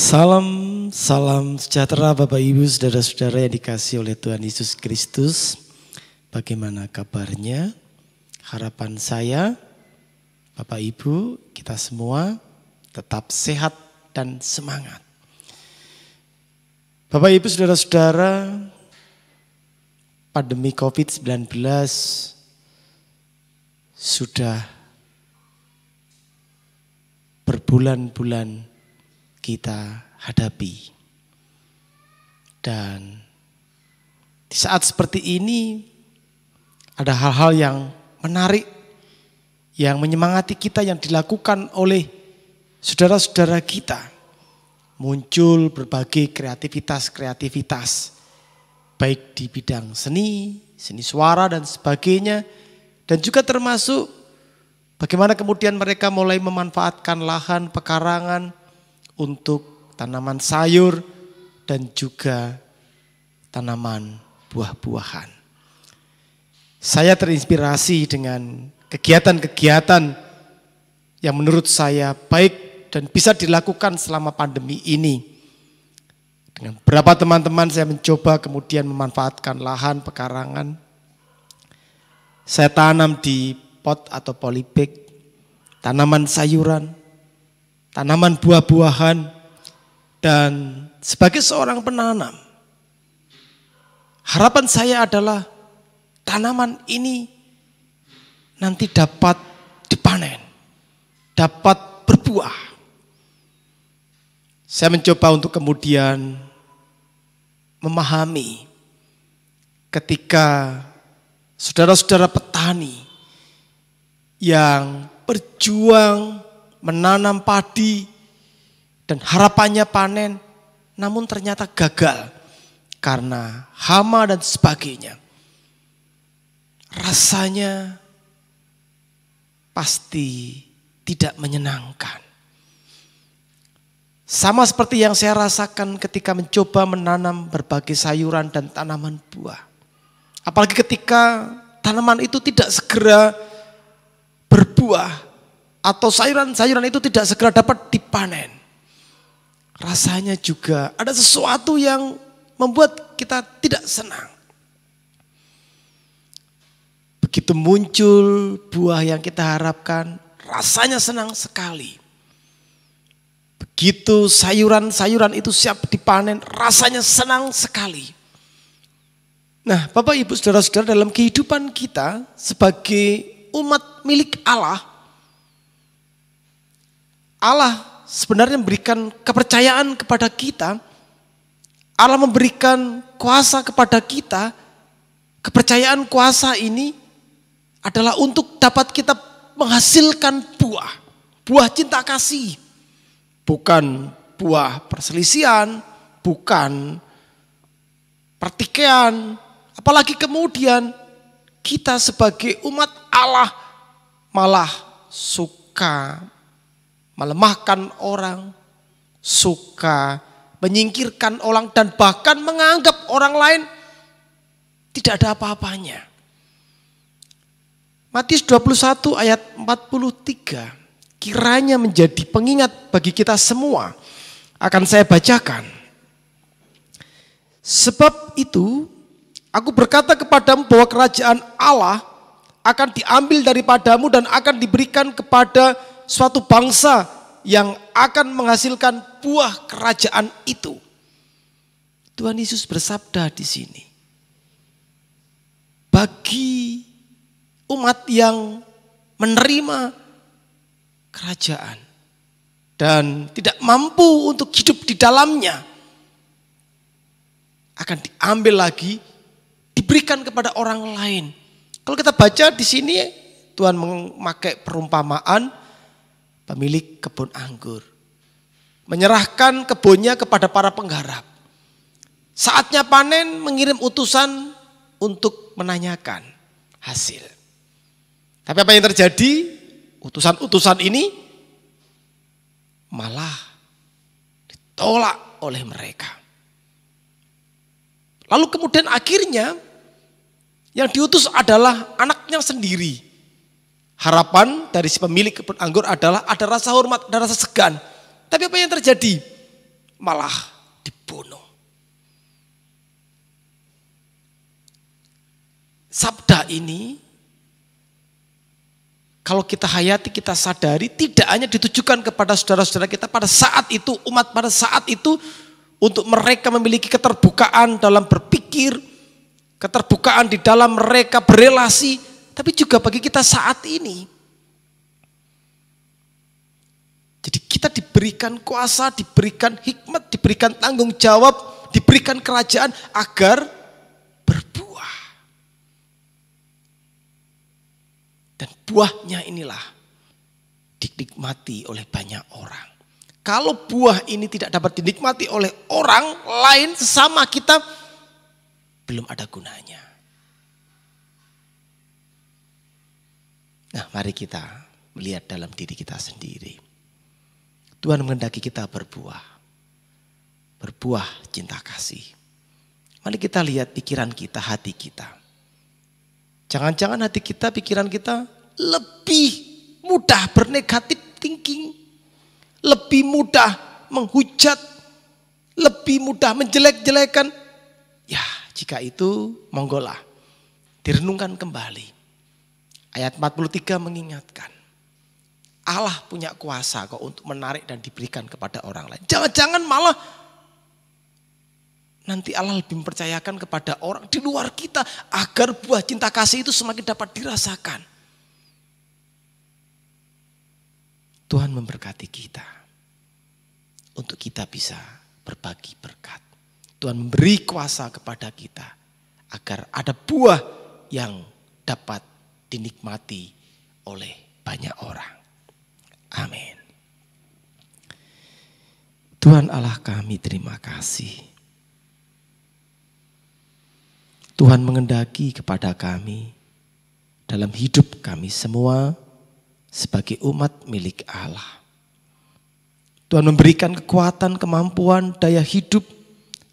Salam sejahtera Bapak Ibu Saudara-saudara yang dikasihi oleh Tuhan Yesus Kristus. Bagaimana kabarnya? Harapan saya Bapak Ibu kita semua tetap sehat dan semangat. Bapak Ibu Saudara-saudara, pandemi COVID-19 sudah berbulan-bulan kita hadapi. Dan di saat seperti ini ada hal-hal yang menarik yang menyemangati kita yang dilakukan oleh saudara-saudara kita. Muncul berbagai kreativitas baik di bidang seni suara dan sebagainya, dan juga termasuk bagaimana kemudian mereka mulai memanfaatkan lahan pekarangan untuk tanaman sayur dan juga tanaman buah-buahan. Saya terinspirasi dengan kegiatan-kegiatan yang menurut saya baik dan bisa dilakukan selama pandemi ini. Dengan beberapa teman-teman saya mencoba kemudian memanfaatkan lahan pekarangan. Saya tanam di pot atau polybag tanaman sayuran, tanaman buah-buahan, dan sebagai seorang penanam, harapan saya adalah tanaman ini nanti dapat dipanen, dapat berbuah. Saya mencoba untuk kemudian memahami ketika saudara-saudara petani yang berjuang menanam padi dan harapannya panen, namun ternyata gagal karena hama dan sebagainya. Rasanya pasti tidak menyenangkan. Sama seperti yang saya rasakan ketika mencoba menanam berbagai sayuran dan tanaman buah. Apalagi ketika tanaman itu tidak segera berbuah, atau sayuran-sayuran itu tidak segera dapat dipanen. Rasanya juga ada sesuatu yang membuat kita tidak senang. Begitu muncul buah yang kita harapkan, rasanya senang sekali. Begitu sayuran-sayuran itu siap dipanen, rasanya senang sekali. Nah, Bapak Ibu Saudara-saudara, dalam kehidupan kita sebagai umat milik Allah sebenarnya memberikan kepercayaan kepada kita. Allah memberikan kuasa kepada kita. Kepercayaan kuasa ini adalah untuk dapat kita menghasilkan buah cinta kasih. Bukan buah perselisihan, bukan pertikaian. Apalagi kemudian kita sebagai umat Allah malah suka melemahkan orang, suka menyingkirkan orang, dan bahkan menganggap orang lain tidak ada apa-apanya. Matius 21 ayat 43 kiranya menjadi pengingat bagi kita semua. Akan saya bacakan. Sebab itu aku berkata kepadamu bahwa kerajaan Allah akan diambil daripadamu dan akan diberikan kepada suatu bangsa yang akan menghasilkan buah kerajaan itu. Tuhan Yesus bersabda di sini. Bagi umat yang menerima kerajaan dan tidak mampu untuk hidup di dalamnya, akan diambil lagi, diberikan kepada orang lain. Kalau kita baca di sini, Tuhan memakai perumpamaan pemilik kebun anggur menyerahkan kebunnya kepada para penggarap. Saatnya panen, mengirim utusan untuk menanyakan hasil. Tapi apa yang terjadi? Utusan-utusan ini malah ditolak oleh mereka. Lalu kemudian akhirnya yang diutus adalah anaknya sendiri. Harapan dari si pemilik kebun anggur adalah ada rasa hormat, ada rasa segan. Tapi apa yang terjadi? malah dibunuh. Sabda ini kalau kita hayati, kita sadari, tidak hanya ditujukan kepada saudara-saudara kita pada saat itu, umat pada saat itu, untuk mereka memiliki keterbukaan dalam berpikir, keterbukaan di dalam mereka berelasi, tapi juga bagi kita saat ini. Jadi kita diberikan kuasa, diberikan hikmat, diberikan tanggung jawab, diberikan kerajaan agar berbuah. Dan buahnya inilah dinikmati oleh banyak orang. Kalau buah ini tidak dapat dinikmati oleh orang lain sesama kita, belum ada gunanya. Nah, mari kita melihat dalam diri kita sendiri. Tuhan menghendaki kita berbuah. Berbuah cinta kasih. Mari kita lihat pikiran kita, hati kita. Jangan-jangan hati kita, pikiran kita lebih mudah bernegatif thinking. Lebih mudah menghujat. Lebih mudah menjelek-jelekan. Ya, jika itu monggolah direnungkan kembali. Ayat 43 mengingatkan. Allah punya kuasa kok untuk menarik dan diberikan kepada orang lain. Jangan-jangan malah nanti Allah lebih mempercayakan kepada orang di luar kita agar buah cinta kasih itu semakin dapat dirasakan. Tuhan memberkati kita untuk kita bisa berbagi berkat. Tuhan memberi kuasa kepada kita agar ada buah yang dapat dinikmati oleh banyak orang. Amin. Tuhan Allah kami terima kasih. Tuhan mengendaki kepada kami dalam hidup kami semua sebagai umat milik Allah. Tuhan memberikan kekuatan, kemampuan, daya hidup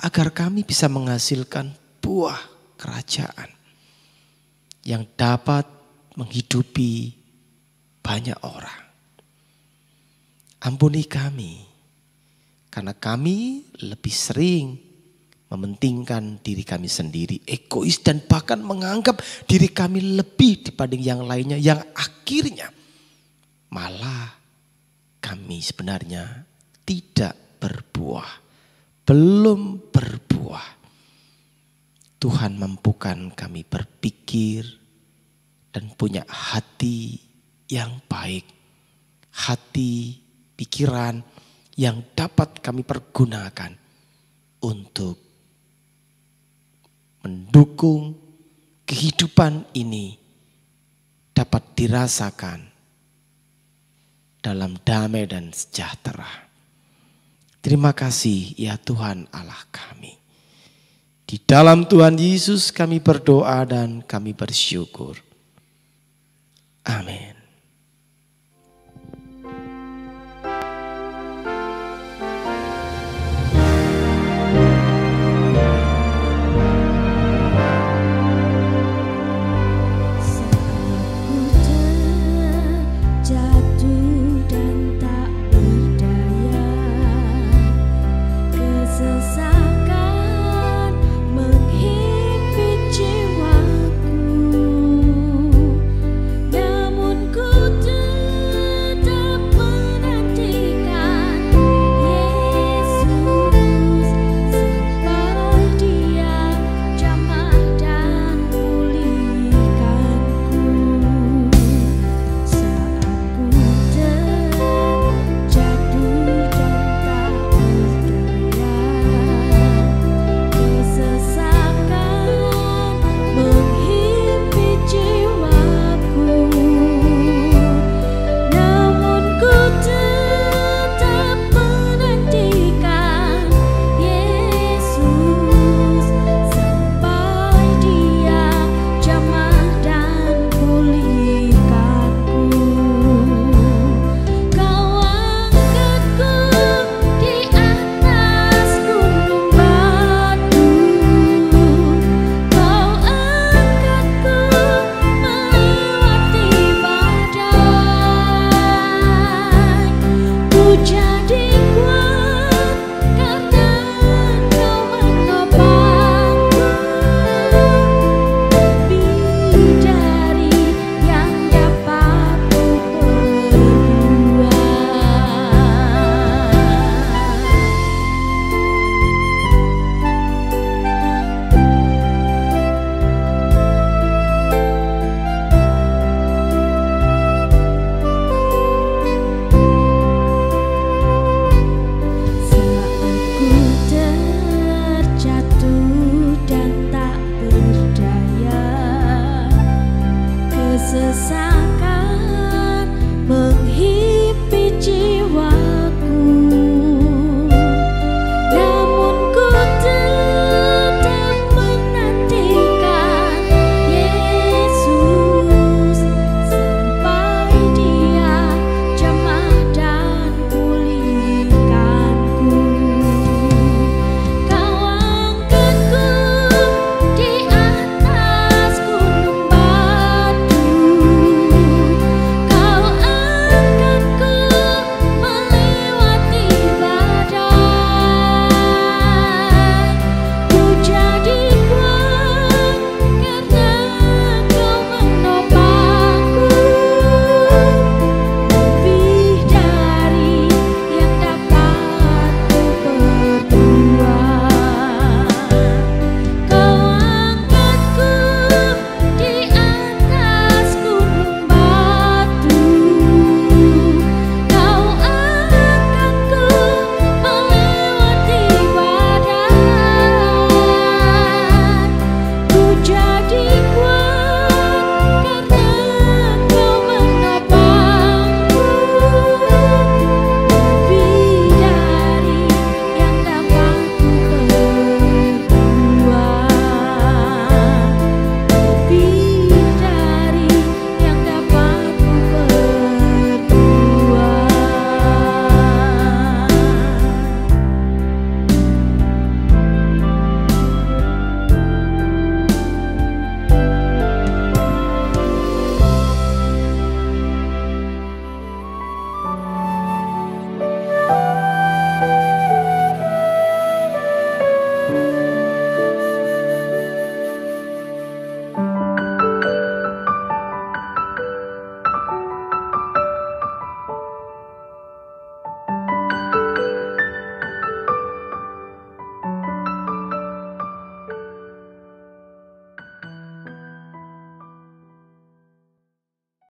agar kami bisa menghasilkan buah kerajaan yang dapat menghidupi banyak orang. Ampuni kami, karena kami lebih sering mementingkan diri kami sendiri, egois dan bahkan menganggap diri kami lebih dibanding yang lainnya, yang akhirnya malah kami sebenarnya tidak berbuah, belum berbuah. Tuhan mampukan kami berpikir dan punya hati yang baik, hati pikiran yang dapat kami pergunakan untuk mendukung kehidupan ini dapat dirasakan dalam damai dan sejahtera. Terima kasih ya Tuhan Allah kami. Di dalam Tuhan Yesus kami berdoa dan kami bersyukur. Amin.